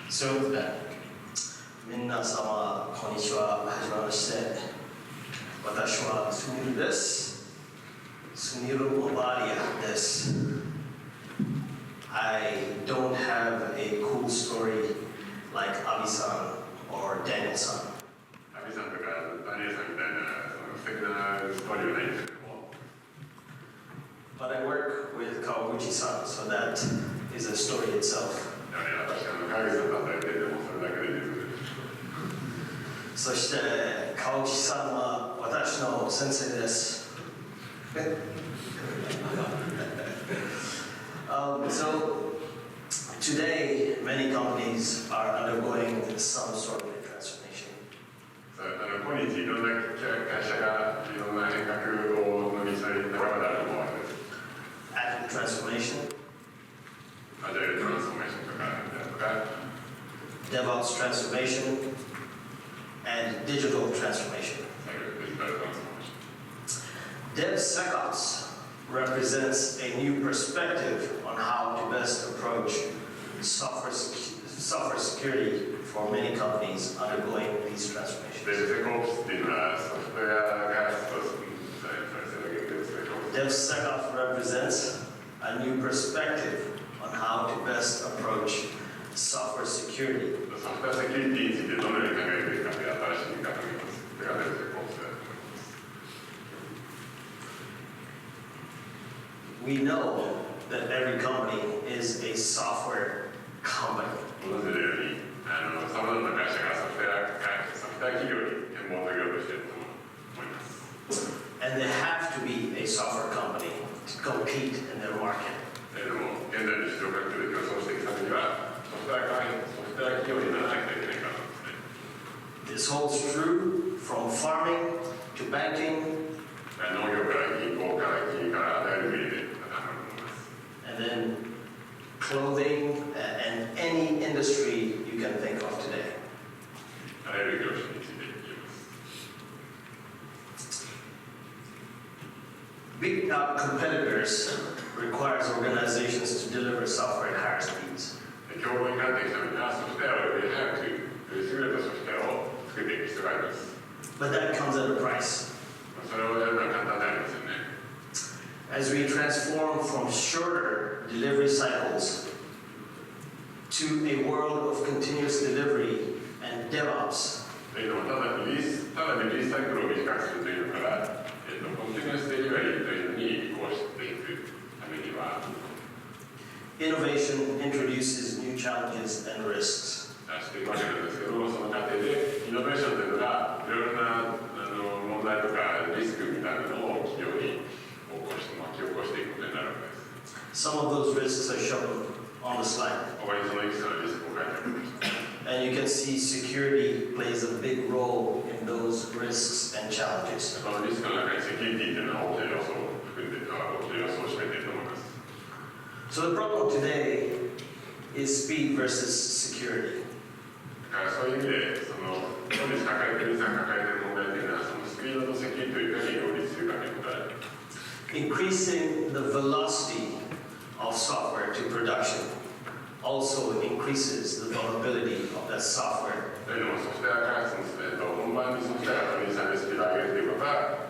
So, 皆様こんにちは。はじめまして。私はSunilです。Sunil Mavadiaです。I don't have a cool story like Abi-san or Daniel-san. Abi-san とかダニエルさんみたいな素敵なストーリーはないんですけども。But I work with Kawaguchi-san, so that is a story itself. でもね、私川口さんと働いていてもそれだけで十分です。そして川口さんは私の先生です。So today many companies are undergoing some sort of a transformation. 今日いろんな会社がいろんな変革を乗り越えながらだと思うわけです。Agile transformation, Agile transformation とか DevOps transformation, and digital transformation. DevSecOps represents a new perspective on how to best approach software security for many companies undergoing these transformations. DevSecOps っていうのはソフトウェア開発とDevSecOps represents a new perspective on how to best approach software security. ソフトウェアセキュリティについてどのように考えていくかという新しい見方を見ます。それがDevSecOpsだと思います。We know that every company is a software company. 同じように、さまざまな会社がソフトウェア企業に展望事業としていると思います。And they have to be a software company to compete in their market. でも、現在の市場環境で競争していくためには、ソフトウェア企業にならなきゃいけないからなんですね。This holds true from farming to banking. 農業から銀行から金融からあらゆる国で当てはまると思います。And then clothing and any industry you can think of today. あらゆる業種について言います。Big competitors requires organizations to deliver software at higher speeds. 競合になっていくためにはソフトウェアをより早く、より優れたソフトウェアを作っていく必要があります。But that comes at a price. それをやるのは簡単ではありませんね。As we transform from shorter delivery cycles to a world of continuous delivery and DevOps, というのはただリリースサイクルを短くするというのから、コンティニュースデリバリーというのに移行していくためには、innovation introduces new challenges and risks. していくわけなんですけども、その過程でイノベーションというのがいろいろな問題とかリスクみたいなのを企業に巻き起こしていくことになるわけです。Some of those risks are shown on the slide. ここにそのいくつかのリスクを書いてありました。And you can see security plays a big role in those risks and challenges. このリスクの中にセキュリティというのは大きな要素を含んでいる、大きな要素を占めていると思います。So the problem today is speed versus security. だからそういう意味で、本日皆さん抱えている問題というのは、そのスピードとセキュリティをいかに両立するかということであります。Increasing the velocity of software to production also increases the vulnerability of that software. というのもソフトウェア開発の本番にソフトウェアが導入されるスピードを上げるということは、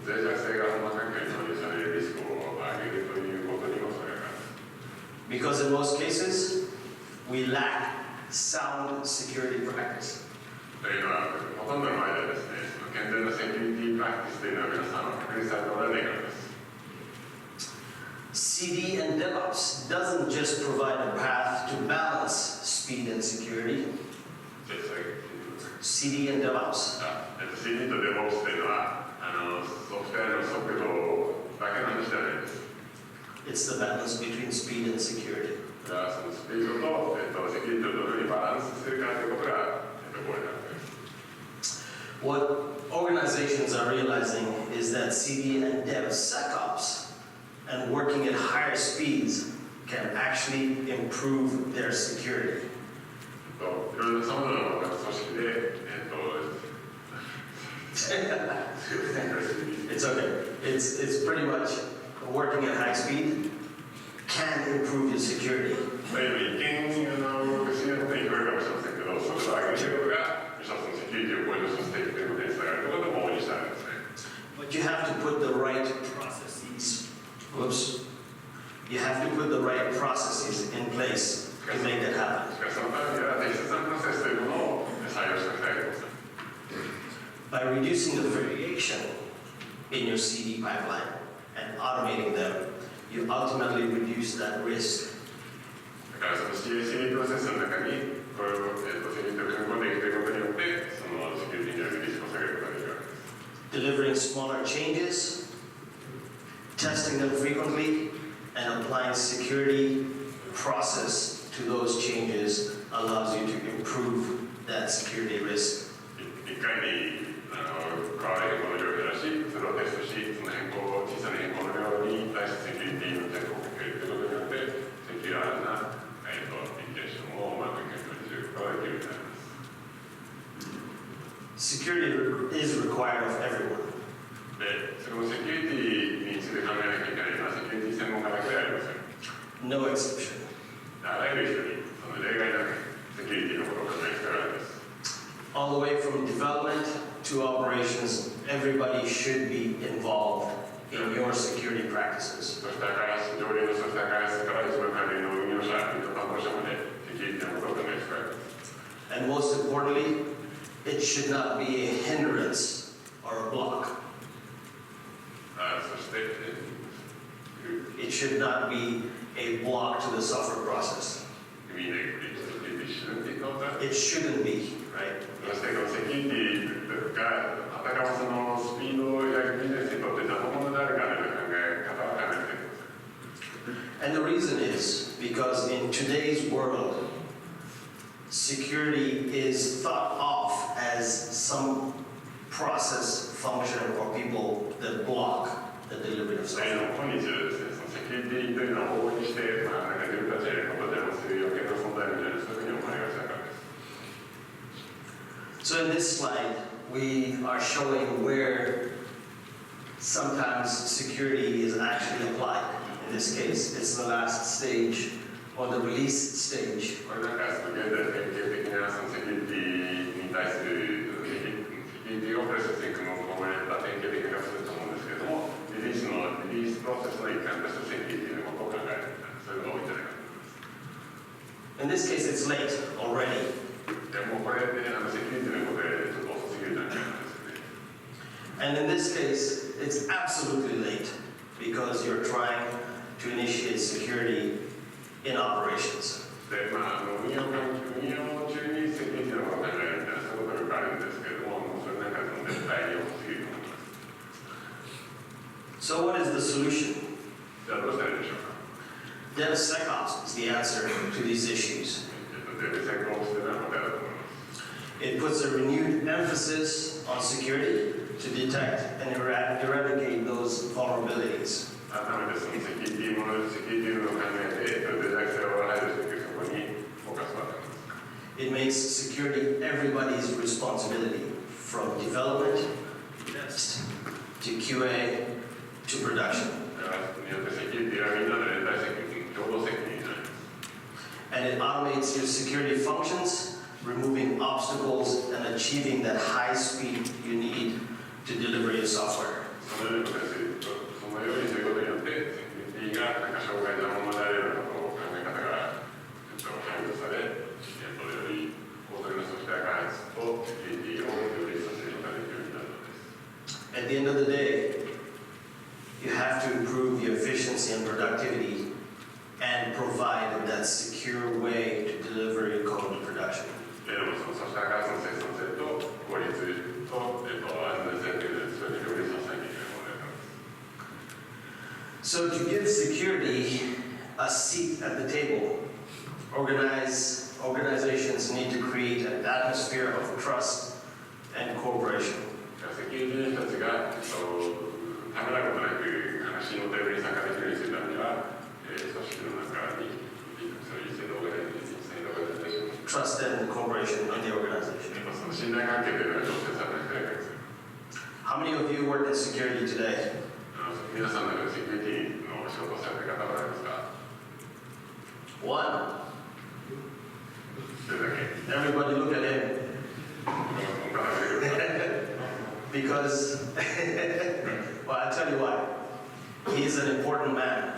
脆弱性が本番環境に導入されるリスクを上げるということにもそれがあります。Because in most cases, we lack sound security practice. というのは、ほとんどの場合ではですね、健全なセキュリティプラクティスというのは皆さんは確認されておられないからです。CD and DevOps doesn't just provide a path to balance speed and security. CD and DevOps. CD と DevOps というのはソフトウェアの速度だけの話ではないです。It's the balance between speed and security. そのスピードと、セキュリティをどのようにバランスするかということがこれなんです。What organizations are realizing is that CD and DevSecOps and working at higher speeds can actually improve their security. いろんな様々な組織で、It's okay. It's pretty much working at high speed can improve your security. 一見 to make that happen. しかしそのためには適切なプロセスというものを採用しておきたいと思います。By reducing the variation in your CD pipeline and automating them, you ultimately reduce that risk. だからその CI/CD プロセスの中にこれをセキュリティを組み込んでいくということによってそのセキュリティによるリスクを下げることができるわけです。Delivering smaller changes, testing them frequently, and applying security process to those changes allows you to improve that security risk. 一回に変わる変更の量を減らし、それをテストし、その小さな変更の量に対してセキュリティのチェックをかけるということによって、セキュアなアプリケーションをうまく検討することができるようになります。Security is required of everyone. で、そのセキュリティについて考えなきゃいけないのはセキュリティ専門家だけではありません。No exception. あらゆる人にその例外なくセキュリティのことを考える必要があります。All the way from development to operations, everybody should be involved in your security practices. そうした開発、上流のそうした開発から一番管理の運用者、担当者までセキュリティのことを考える必要があります。And most importantly, it should not be a hindrance or a block. そして、It should not be a block to the software process. It shouldn't be, right? そしてこのセキュリティがあたかもそのスピードやビジネスにとって邪魔者であるかのような考え方は考えています。And the reason is because in today's world, security is thought of as some process, function, or people that block the delivery of software. 今日はですね、そのセキュリティというのを往々にして、なんか自分たちやることでもそういう余計な存在みたいな、そういうふうに思われがちだからです。So in this slide, we are showing where sometimes security is actually applied. In this case, it's the last stage or the release stage. これなんかその現在典型的なそのセキュリティに対するセキュリティをプロセスに組み込まれた典型的な形だと思うんですけれども、リリースプロセスの一環としてセキュリティのことを考えるみたいな、そういうのが多いんじゃないかと思います。In this case, it's late already. でもこれでセキュリティのことでちょっと遅すぎるじゃないかなんですよね。And in this case, it's absolutely late because you're trying to initiate security in operations. で、運用中にセキュリティのことを考えるみたいな、そういうことがよくあるんですけれども、それなんか絶対に遅すぎると思います。So what is the solution? じゃあどうしたらいいでしょうか。DevSecOps is the answer to these issues. DevSecOps というのは答えだと思います。It puts a renewed emphasis on security to detect and eradicate those vulnerabilities. 改めてそのセキュリティの考えて、脆弱性を排除していくそこにフォーカスを当てます。It makes security everybody's responsibility, from development to test to QA to production. によってセキュリティはみんなの連帯責任、共同責任になります。And it automates your security functions, removing obstacles and achieving that high speed you need to deliver your software. そのようにすることによって、セキュリティが障害なものであるようなことを考え方が排除され、より高速なソフトウェア開発とセキュリティを両立させることができるようになるのです。At the end of the day, you have to improve your efficiency and productivity and provide that secure way to deliver your code to production. でもそのソフトウェア開発の生産性と効率と安全性というのは全て両立させなきゃいけないものです。So to give security a seat at the table, organizations need to create an atmosphere of trust and cooperation. セキュリティの人たちがためらうことなく話のテーブルに参加できるようにするためには、組織の中にそういう制度がtrust and cooperation in the organization. その信頼関係というのが調整されていないです。How many of you work in security today? 皆さんの中でセキュリティの仕事をされている方はありますか？ One. それだけ。 Everybody look at him. Because, well, I'll tell you why. He's an important man.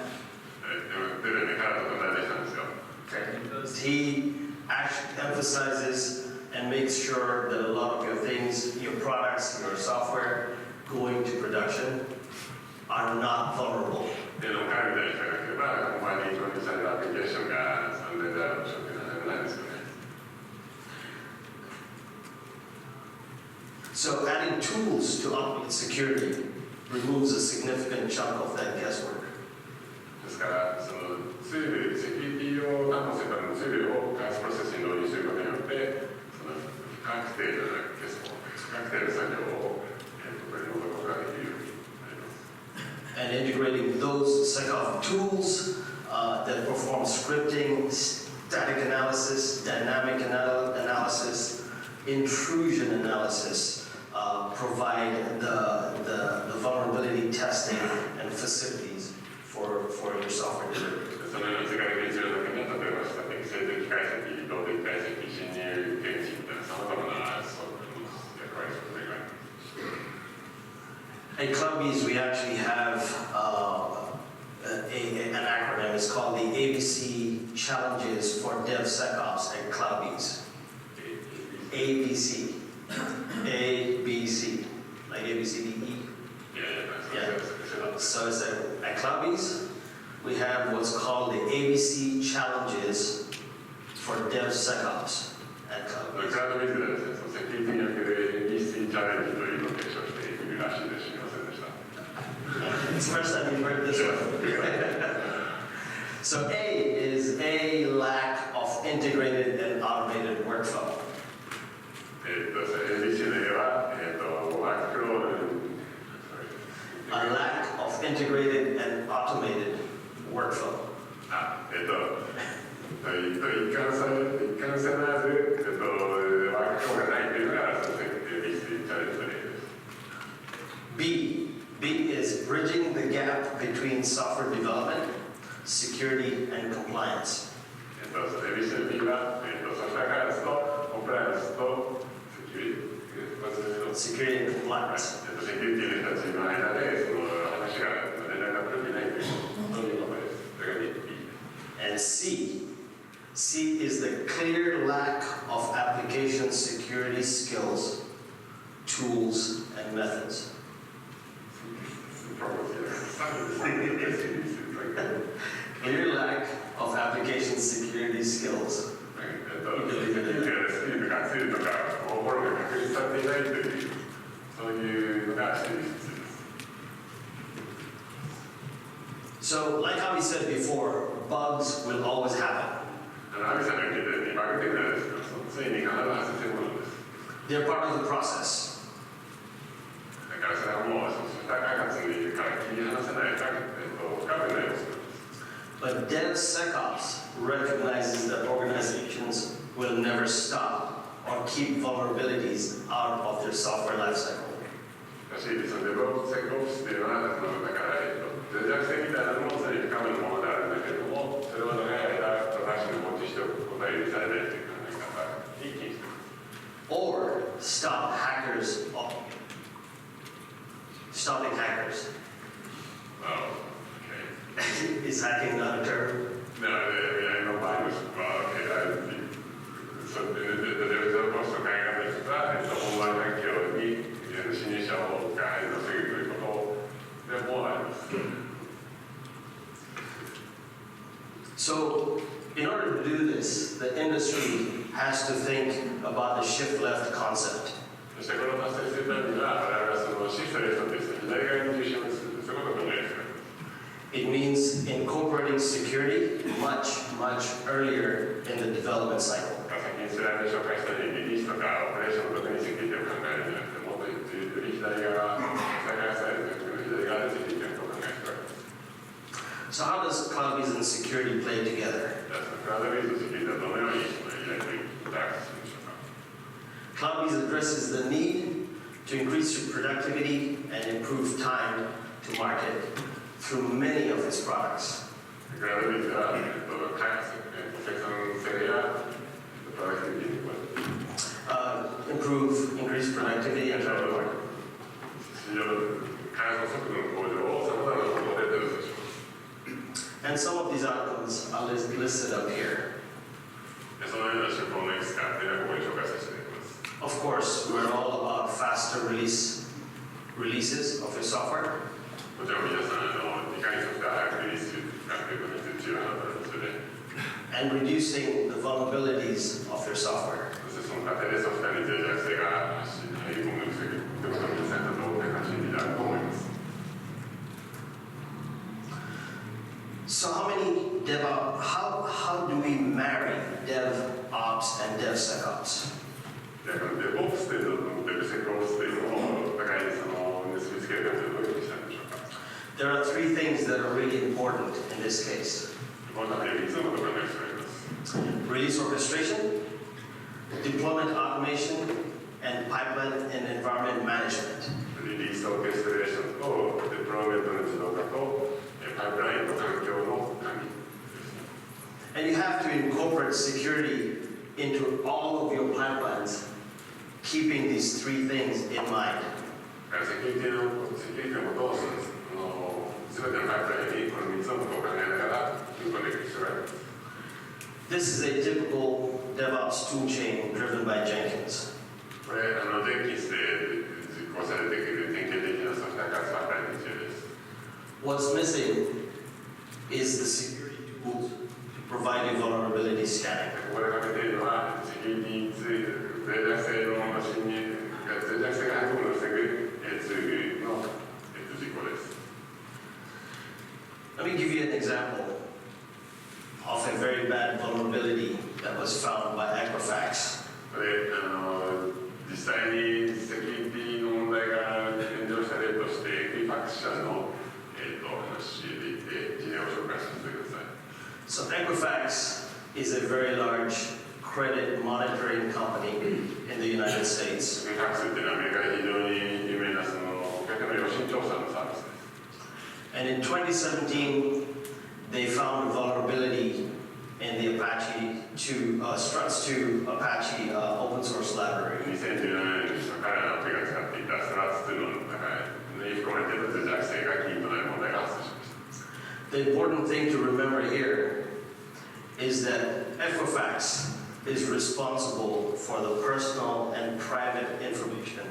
He actually emphasizes and makes sure that a lot of your things, your products, your software going to production are not vulnerable. で彼みたいな人がいれば、お前に導入されるアプリケーションが3年である保証って何もないですよね。So adding tools to automate security removes a significant chunk of that guesswork. ですから、そのツール、セキュリティを担保するためのツールを開発プロセスに導入することによって、その不確定じゃなくて、不確定な作業を取り除くことができるようになります。And integrating those SecOps tools that perform scripting, static analysis, dynamic analysis, intrusion analysis, provide the vulnerability testing and facilities for your software delivery. そのような世界的に必要な点が、例えば、静的解析、動的解析、侵入検知みたいなさまざまな役割職名があります。At CloudBees, we actually have an acronym. It's called the ABC Challenges for DevSecOps at CloudBees. ABC. ABC. Like ABCDE. Yeah. So it's at CloudBees, we have what's called the ABC Challenges for DevSecOps at CloudBees. クラウドビズではですね、そのセキュリティにおける ABC チャレンジというのを提唱しているらしいです。知りませんでした。It's the first time you've heard this one. So A is a lack of integrated and automated workflow. ABC の A は、ワークフロー A lack of integrated and automated workflow. 一貫性のある、ワークフローがないというのが、その ABC チャレンジの例です。B is bridging the gap between software development, security, and compliance. ABC の B は、ソフトウェア開発とコンプライアンスとsecurity and compliance. セキュリティの人たちの間で、その話が連絡が取れてないということです。それが B。And C is the clear lack of application security skills, tools, and methods. Clear lack of application security skills. セキュリティのスキルとかツールとか心が確立されていないという、そういうのが真実です。So, like how we said before, bugs will always happen. アミさんが言ってたように、バグテクなんですけど、ついに必ず発生するものです。They're part of the process. だからそれはもう、ソフトウェア開発から切り離せない、不可分な要素です。But DevSecOps recognizes that organizations will never stop or keep vulnerabilities out of their software lifecycle. しかし、そのDevSecOps っていうのは、だから、脆弱性みたいなのも常に不可分なものであるんだけれども、それを長い間、正しく放置しておくことは許されないという考え方に気にしています。Or stop hackers. Stopping hackers. Oh, okay. Is hacking not a term? No, I know mine was, well, okay, so the DevSecOps の考え方ですが、本番環境に侵入者が入るのを防ぐということでもあります。So, in order to do this, the industry has to think about the shift left concept. そしてこれを達成するためには、我々はそのシフトレフトという左側に重心をする、そういうことを考える。It means incorporating security much earlier in the development cycle. 先にスライドで紹介したように、リリースとかオペレーションの時にセキュリティを考えるんじゃなくて、もっとより左側、再開される左側でセキュリティを考えるわけです。So how does CloudBees and security play together? クラウドベースとセキュリティはどのようにやりとインタラクトするんでしょうか。CloudBees addresses the need to increase productivity and improve time to market through many of its products. クラウドベースは開発、生産性やプロダクティビティにincrease productivity and time to market. 開発速度の向上をさまざまなことで手を差します。And some of these outcomes are listed up here. かというのをここに紹介させていただきます。Of course, we're all about faster releases of your software. もちろん皆さんいかにソフトウェアを早くリリースするかということに重要なことですよね。And reducing the vulnerabilities of your software. そしてその過程でソフトウェアに脆弱性が入り込むということを皆さんと同感心になると思います。So how do we marry DevOps and DevSecOps? で、DevOps というのと DevSecOps というのをお互いに結びつけるかというのをどういうふうにしたんでしょうか。There are three things that are really important in this case. この中で3つのことが挙げられます。Release orchestration, deployment automation, and pipeline and environment management. リリースオーケストレーションとデプロイメントの自動化とパイプラインと環境の管理ですね。And you have to incorporate security into all of your pipelines, keeping these three things in mind. セキュリティのことを全てのパイプラインにこの3つのことを考えながら組み込んでいく必要があります。This is a typical DevOps tool chain driven by Jenkins. これJenkinsで実行されている典型的なソフトウェア開発パイプラインの一部です。What's missing is the security tools to provide you vulnerability scanning. ここで欠けているのはセキュリティについて脆弱性の侵入脆弱性が入るのを防ぐツールの実行です。Let me give you an example of a very bad vulnerability that was found by Equifax. で実際にセキュリティの問題が炎上した例としてエクイファックス社の話で事例を紹介させてください。So Equifax is a very large credit monitoring company in the United States. エクイファックスっていうのはアメリカで非常に有名な顧客の良心調査のサービスです。And in 2017, they found a vulnerability in the Struts 2 Apache open source library. 2017年に彼らの手が使っていたストラッツ2の中に含まれている脆弱性が起因となる問題が発生しました。The important thing to remember here is that Equifax is responsible for the personal and private information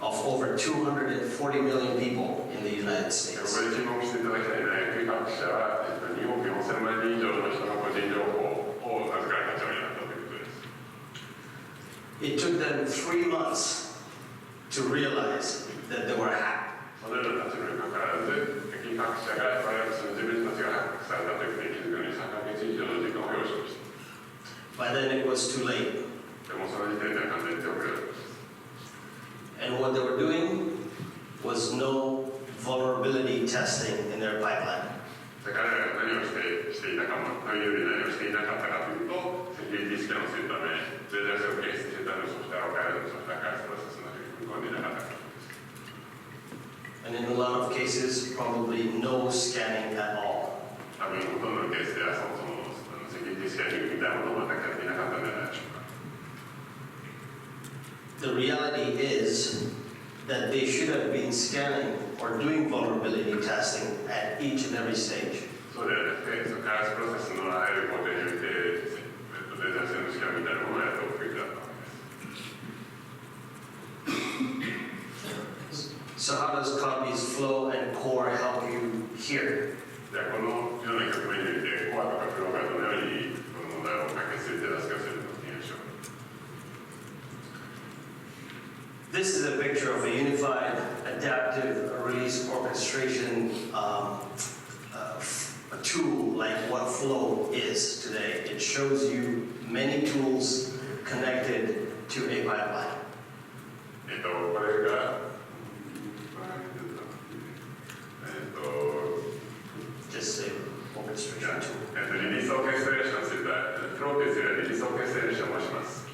of over 240 million people in the United こ States. こで注目していただきたいのはエクイファックス社は2億4000万人以上の人の個人情報を預かる立場になったということです。It took them 3 months to realize that they were hacked. そのような立場にかかわらず、エクイファックス社がその自分たちがハックされたというふうに気づくのに3ヶ月以上の時間を要しました。By then it was too late. でもその時点では完全に手遅れだった。And what they were doing was no vulnerability testing in their pipeline. 彼らが何をしていたかも、何より何をしていなかったかというと、セキュリティスキャンをするため、脆弱性を検出するためのソフトウェアを変えるソフトウェア開発プロセスの中に組み込んでいなかったからです。And in a lot of cases, probably no scanning at all. 多分ほとんどのケースではそもそもセキュリティスキャニングみたいなものを全くやっていなかったんじゃないでしょうか。The reality is that they should have been scanning or doing vulnerability testing at each and every stage. そうではなくて、その開発プロセスのあらゆる工程において、脆弱性のスキャンみたいなものをやっておくべきだったわけです。So how does CloudBees Flow and Core help you here? じゃあこのような局面において、コアとかフローがどのようにこの問題を解決する手助けをするのかというでしょう。This is a picture of a unified adaptive release orchestration a tool like what Flow is today. It shows you many tools connected to a pipeline. これがJust a orchestration tool. リリースオーケストレーションするフローというリリースオーケストレーションをします。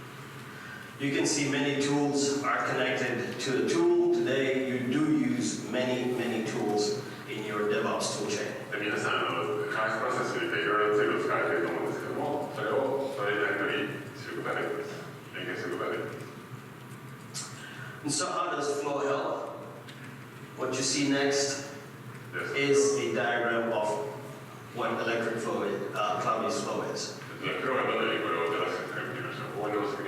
You can see many tools are connected to the tool. Today, you do use many tools in your DevOps tool chain. 皆さん開発プロセスにていろいろツールを使われていると思うんですけども、それをそれなりにすることができます。連携することができます。And so how does Flow help? What you see next is a diagram of what electric flow is, CloudBees Flow is. フローがどのようにこれを照らすか見てみましょう。ここにお好き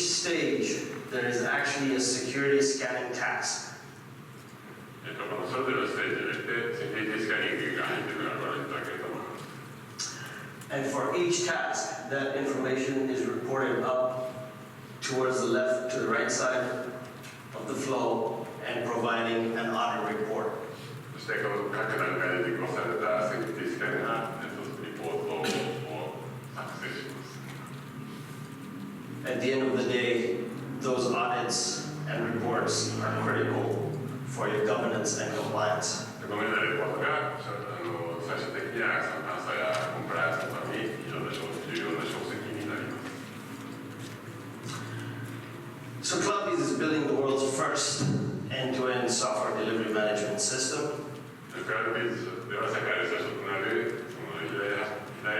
stage, there is actually a security scanning task. このそれぞれのステージにおいてセキュリティスキャニングが入っているのがご覧いただけると思います。And for each task, that information is reported up towards the left to the right side of the flow and providing an audit report. そしてこの各段階で実行されたセキュリティスキャンがリポートを作成します。At the end of the day, those audits and reports are critical for your governance and compliance. このようなレポートが最終的には監査やコンプライアンスのために非常に重要な証跡になります。So CloudBees is building the world's first end-to-end software delivery management system. CloudBees では世界で最初となる左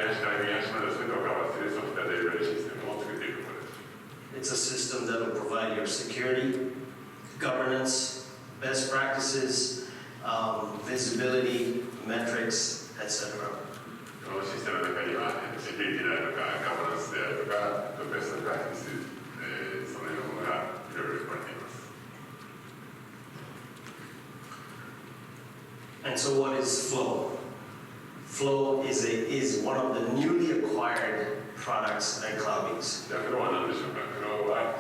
端から右端まで全てをカバーするソフトウェアデリバリーシステムを作っているところです。It's a system that will provide your security, governance, best practices, visibility, metrics, etc. このシステムの中にはセキュリティであるとかガバナンスであるとかベストプラクティス、そのようなものがいろいろ含まれています。And so what is Flow? Flow is one of the newly acquired products at CloudBees. じゃあフローは何でしょうか。フローは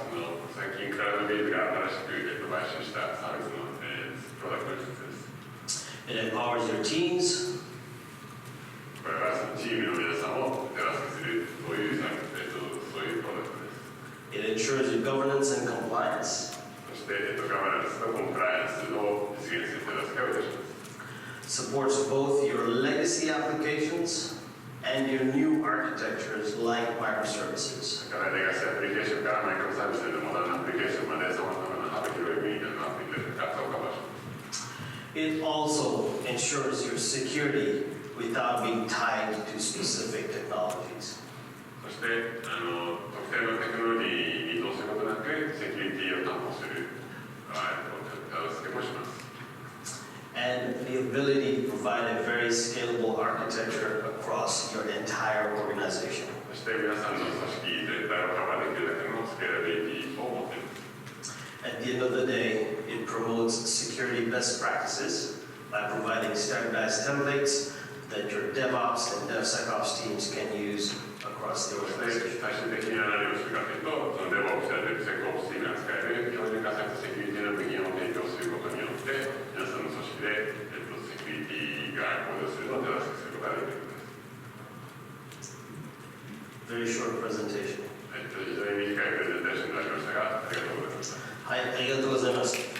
最近クラウドビーズが新しく買収したサービスのプロダクトの一つです。It empowers your teams. これはそのチームの皆さんを手助けするそういうサービス、そういうプロダクトです。It ensures your governance and compliance. そしてガバナンスとコンプライアンスを実現する手助けをいたします。Supports both your legacy applications and your new architectures like microservices. だからレガシーアプリケーションからマイクロサービスでモダンなアプリケーションまでさまざまな幅広い分野のアプリケーションがそうカバーします。It also ensures your security without being tied to specific technologies. そして特定のテクノロジーに依存することなくセキュリティを担保する手助けもします。And the ability to provide a very scalable architecture across your entire organization. そして皆さんの組織全体をカバーできるだけのスケーラビリティを持っています。At the end of the day, it promotes security best practices by providing standardized templates that your DevOps and DevSecOps teams can use across the そして organization. 最終的には何をするかというと、その DevOps や DevSecOps チームが使える標準化されたセキュリティの部品を提供することによって、皆さんの組織で、セキュリティが向上するのを手助けすることができるのです。Very short presentation. 非常に短いプレゼンテーションになりましたが、ありがとうございました。はい、ありがとうございます。